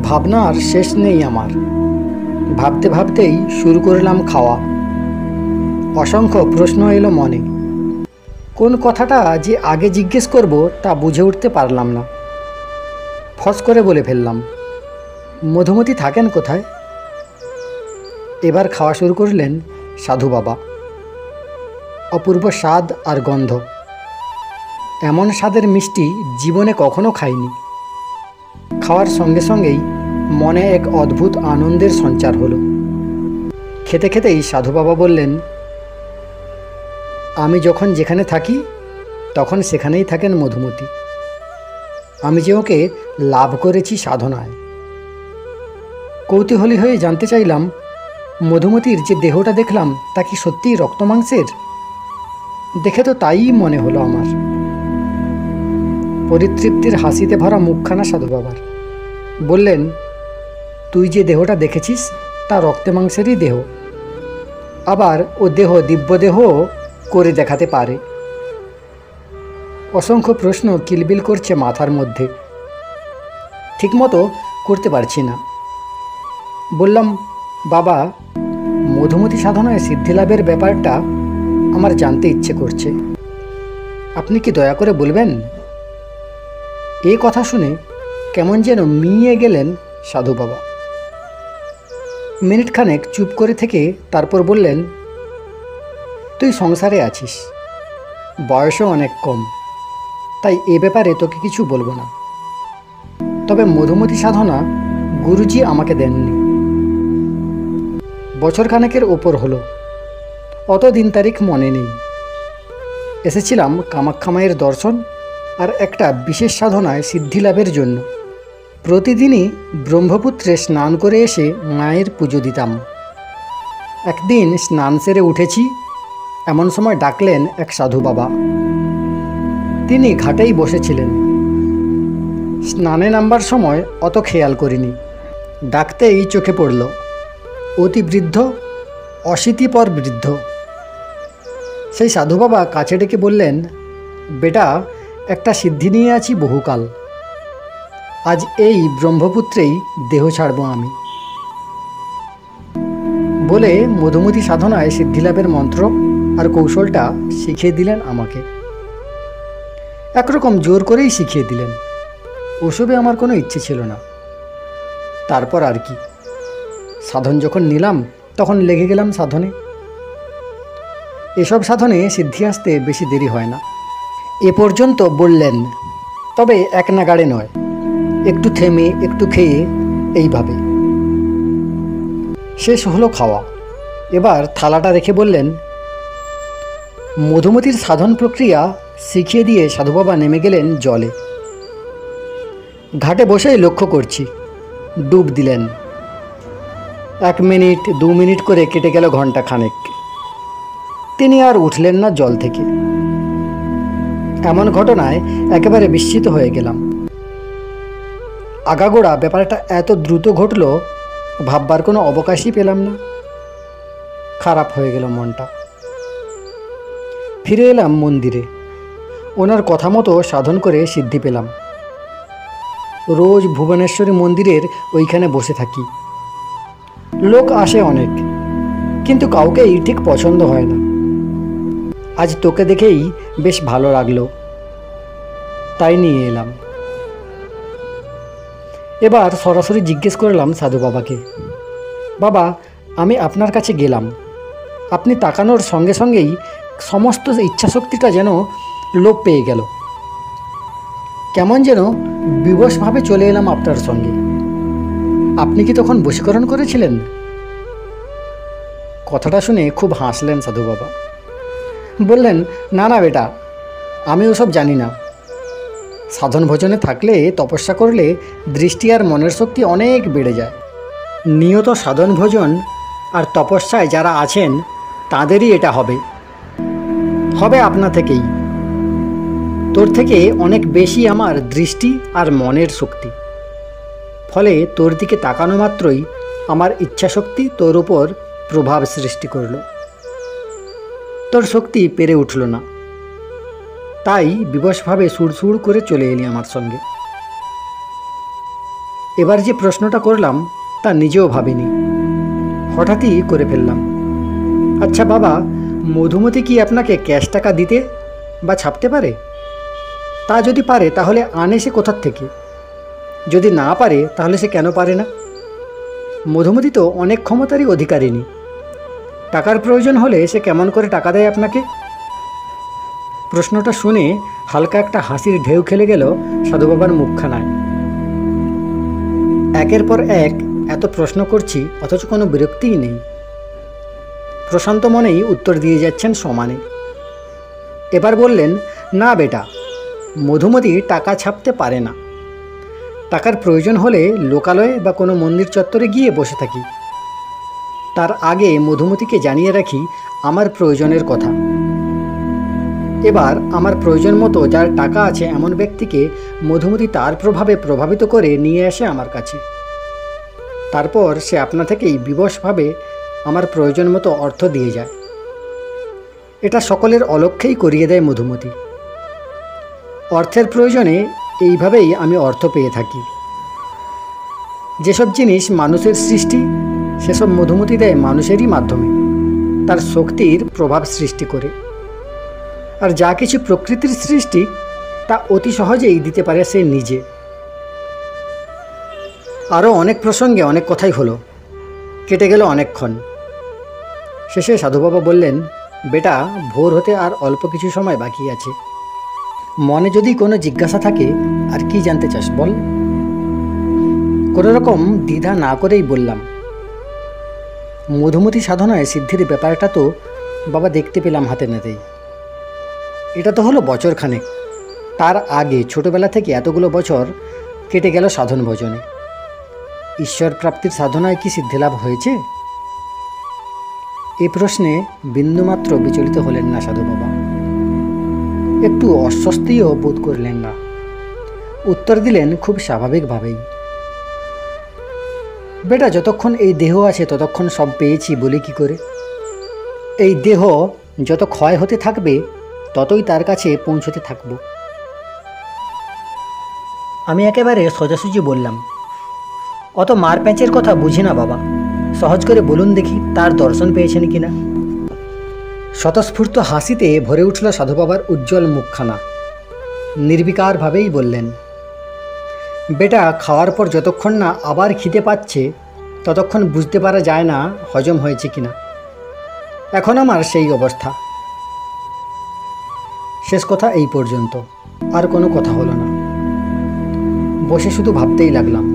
ভাবনার শেষ নেই আমার। ভাবতে ভাবতেই শুরু করলাম খাওয়া। অসংখ্য প্রশ্ন এলো মনে। কোন কথাটা যে আগে জিজ্ঞেস করব তা বুঝে উঠতে পারলাম না। ফস করে বলে ফেললাম, মধুমতি থাকেন কোথায়? এবার খাওয়া শুরু করলেন সাধু বাবা। অপূর্ব স্বাদ আর গন্ধ, এমন স্বাদের মিষ্টি জীবনে কখনো খাইনি। খাওয়ার সঙ্গে সঙ্গেই মনে এক অদ্ভুত আনন্দের সঞ্চার হলো। খেতে খেতেই সাধু বাবা বললেন, আমি যখন যেখানে থাকি তখন সেখানেই থাকেন মধুমতি। আমি যে ওকে লাভ করেছি সাধনায়। কৌতূহলী হয়ে জানতে চাইলাম, মধুমতির যে দেহটা দেখলাম তা কি সত্যিই রক্তমাংসের? দেখে তো তাই মনে হলো আমার। পরিতৃপ্তির হাসিতে ভরা মুখখানা সাধু বাবার। বললেন, তুই যে দেহটা দেখেছিস তা রক্তে মাংসেরই দেহ। আবার ও দেহ দিব্যদেহ করে দেখাতে পারে। অসংখ্য প্রশ্ন কিলবিল করছে মাথার মধ্যে, ঠিকমতো করতে পারছি না। বললাম, বাবা, মধুমতি সাধনায় সিদ্ধিলাভের ব্যাপারটা আমার জানতে ইচ্ছে করছে। আপনি কি দয়া করে বলবেন? এই কথা শুনে কেমন যেন মিয়ে গেলেন সাধু বাবা। মিনিট খানেক চুপ করে থেকে তারপর বললেন, তুই সংসারে আছিস, বয়সও অনেক কম, তাই এ ব্যাপারে তোকে কিছু বলবো না। তবে মধুমতি সাধনা গুরুজি আমাকে দেননি। বছর খানেকের ওপর হলো, অত দিন তারিখ মনে নেই। এসেছিলাম কামাখ্যা মায়ের দর্শন আর একটা বিশেষ সাধনায় সিদ্ধিলাভের জন্য। প্রতিদিনই ব্রহ্মপুত্রে স্নান করে এসে মায়ের পুজো দিতাম। একদিন স্নান সেরে উঠেছি, এমন সময় ডাকলেন এক সাধু বাবা। তিনি ঘাটেই বসেছিলেন। স্নানে নামবার সময় অত খেয়াল করিনি। ডাকতেই চোখে পড়ল, অতি বৃদ্ধ, অশীতিপর বৃদ্ধ। সেই সাধু বাবা কাছে ডেকে বললেন, বেটা, একটা সিদ্ধি নিয়ে আছি বহুকাল। আজ এই ব্রহ্মপুত্রেই দেহ ছাড়ব আমি। বলে মধুমতি সাধনায় সিদ্ধিলাভের মন্ত্র আর কৌশলটা শিখিয়ে দিলেন আমাকে। একরকম জোর করেই শিখিয়ে দিলেন। ওসবে আমার কোনো ইচ্ছে ছিল না। তারপর আর কি, সাধন যখন নিলাম তখন লেগে গেলাম সাধনে। এসব সাধনে সিদ্ধি আসতে বেশি দেরি হয় না। এ পর্যন্ত বললেন, তবে এক নাগাড়ে নয়, একটু থেমে একটু খেয়ে, এইভাবে। শেষ হলো খাওয়া। এবার থালাটা রেখে বললেন, মধুমতির সাধন প্রক্রিয়া শিখিয়ে দিয়ে সাধুবাবা নেমে গেলেন জলে। ঘাটে বসেই লক্ষ্য করছি, ডুব দিলেন। 1 মিনিট 2 মিনিট করে কেটে গেল ঘন্টা খানেক। তিনি আর উঠলেন না জল থেকে। এমন ঘটনায় একেবারে বিস্মিত হয়ে গেলাম। আগাগোড়া ব্যাপারটা এত দ্রুত ঘটল, ভাববার কোনো অবকাশই পেলাম না। খারাপ হয়ে গেল মনটা। ফিরে এলাম মন্দিরে। ওনার কথা মতো সাধন করে সিদ্ধি পেলাম। রোজ ভুবনেশ্বরী মন্দিরের ওইখানে বসে থাকি। লোক আসে অনেক, কিন্তু কাউকেই ঠিক পছন্দ হয় না। আজ তোকে দেখেই বেশ ভালো লাগলো, তাই নিয়ে এলাম। এবার সরাসরি জিজ্ঞেস করলাম সাধু বাবাকে, বাবা, আমি আপনার কাছে গেলাম। আপনি তাকানোর সঙ্গে সঙ্গেই সমস্ত ইচ্ছাশক্তিটা যেন লোপ পেয়ে গেল। কেমন যেন বিবশভাবে চলে এলাম আপনার সঙ্গে। আপনি কি তখন বশীকরণ করেছিলেন? কথাটা শুনে খুব হাসলেন সাধু বাবা। বললেন, না না বেটা, আমি ওসব জানি না। সাধন ভোজনে থাকলে, তপস্যা করলে দৃষ্টি আর মনের শক্তি অনেক বেড়ে যায়। নিয়ত সাধন ভোজন আর তপস্যায় যারা আছেন তাদেরই এটা হবে আপনা থেকেই। তোর থেকে অনেক বেশি আমার দৃষ্টি আর মনের শক্তি। ফলে তোর দিকে তাকানো মাত্রই আমার ইচ্ছাশক্তি তোর উপর প্রভাব সৃষ্টি করল। তোর শক্তি পেরে উঠল না, তাই বিবশভাবে সুড়সুড় করে চলে এলি আমার সঙ্গে। এবার যে প্রশ্নটা করলাম তা নিজেও ভাবিনি, হঠাৎই করে ফেললাম। আচ্ছা বাবা, মধুমতি কি আপনাকে ক্যাশ টাকা দিতে বা ছাপতে পারে? তা যদি পারে তাহলে আনে সে কোথার থেকে? যদি না পারে তাহলে সে কেন পারে না? মধুমতি তো অনেক ক্ষমতারই অধিকারিণী। টাকার প্রয়োজন হলে সে কেমন করে টাকা দেয় আপনাকে? প্রশ্নটা শুনে হালকা একটা হাসির ঢেউ খেলে গেল সাধুবাবার মুখখানায়। একের পর এক এত প্রশ্ন করছি অথচ কোনো বিরক্তিই নেই। প্রশান্ত মনেই উত্তর দিয়ে যাচ্ছেন সমানে। এবার বললেন, না বেটা, মধুমতি টাকা ছাপতে পারে না। টাকার প্রয়োজন হলে লোকালয়ে বা কোনো মন্দির চত্বরে গিয়ে বসে থাকি। তার আগে মধুমতিকে জানিয়ে রাখি আমার প্রয়োজনের কথা। এবার আমার প্রয়োজন মতো যার টাকা আছে এমন ব্যক্তিকে মধুমতি তার প্রভাবে প্রভাবিত করে নিয়ে আসে আমার কাছে। তারপর সে আপনা থেকেই বিবশভাবে আমার প্রয়োজন মতো অর্থ দিয়ে যায়। এটা সকলের অলক্ষ্যেই করিয়ে দেয় মধুমতি। অর্থের প্রয়োজনে এইভাবেই আমি অর্থ পেয়ে থাকি। যেসব জিনিস মানুষের সৃষ্টি সেসব মধুমতি দেয় মানুষেরই মাধ্যমে, তার শক্তির প্রভাব সৃষ্টি করে। আর যা কিছু প্রকৃতির সৃষ্টি তা অতি সহজেই দিতে পারে সে নিজে। আরও অনেক প্রসঙ্গে অনেক কথাই হলো, কেটে গেল অনেকক্ষণ। শেষে সাধুবাবা বললেন, বেটা, ভোর হতে আর অল্প কিছু সময় বাকি আছে। মনে যদি কোনো জিজ্ঞাসা থাকে আর কি জানতে চাস বল। কোনো রকম দ্বিধা না করেই বললাম, মধুমতি সাধনায় সিদ্ধির ব্যাপারটা তো বাবা দেখতে পেলাম হাতে নাতেই। এটা তো হলো বছরখানেক। তার আগে ছোটবেলা থেকে এতগুলো বছর কেটে গেল সাধন ভজনে। ঈশ্বর প্রাপ্তির সাধনায় কি সিদ্ধিলাভ হয়েছে? এই প্রশ্নে বিন্দুমাত্র বিচলিত হলেন না সাধু বাবা। একটু অস্বস্তিও বোধ করলেন না। উত্তর দিলেন খুব স্বাভাবিকভাবেই, বেটা, যতক্ষণ এই দেহ আছে ততক্ষণ সব পেয়েছি বলে কি করে? এই দেহ যত ক্ষয় হতে থাকবে ততই তার কাছে পৌঁছতে থাকব। আমি একেবারে সোজাসুজি বললাম, অত মারপ্যাঁচের কথা বুঝি না বাবা, সহজ করে বলুন দেখি তার দর্শন পেয়েছেন কিনা। স্বতঃস্ফূর্ত হাসিতে ভরে উঠল সাধু বাবার উজ্জ্বল মুখখানা। নির্বিকারভাবেই বললেন, বেটা, খাওয়ার পর যতক্ষণ না আবার খিদে পাচ্ছে ততক্ষণ বুঝতে পারা যায় না হজম হয়েছে কিনা। এখন আমার সেই অবস্থা। শেষ কথা এই পর্যন্ত, আর কোনো কথা হলো না। বসে শুধু ভাবতেই লাগলাম।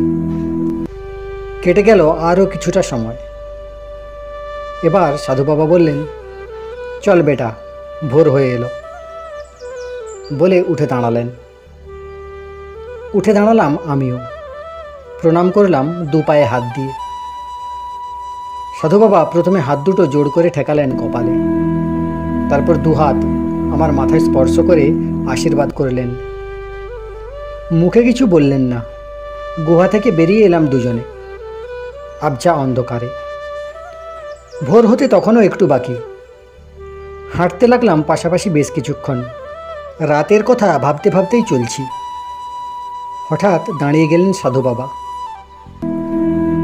কেটে গেল আরও কিছুটা সময়। এবার সাধু বাবা বললেন, চল বেটা, ভোর হয়ে এলো বলে উঠে দাঁড়ালেন। উঠে দাঁড়ালাম আমিও। প্রণাম করলাম দু পায়ে হাত দিয়ে। সাধু বাবা প্রথমে হাত দুটো জোড় করে ঠেকালেন কপালে, তারপর দু হাত আমার মাথায় স্পর্শ করে আশীর্বাদ করলেন। মুখে কিছু বললেন না। গুহা থেকে বেরিয়ে এলাম দুজনে, আবঝা অন্ধকারে। ভোর হতে তখনও একটু বাকি। হাঁটতে লাগলাম পাশাপাশি বেশ কিছুক্ষণ। রাতের কথা ভাবতে ভাবতেই চলছি। হঠাৎ দাঁড়িয়ে গেলেন সাধু বাবা।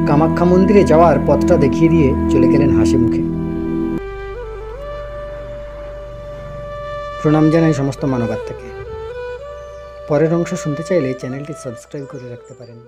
কামাখ্যা মন্দিরে যাওয়ার পথটা দেখিয়ে দিয়ে চলে গেলেন হাসি মুখে। প্রণাম জানাই সমস্ত মানবাত্মাকে। পরের অংশ শুনতে চাইলে চ্যানেলটি সাবস্ক্রাইব করে রাখতে পারেন।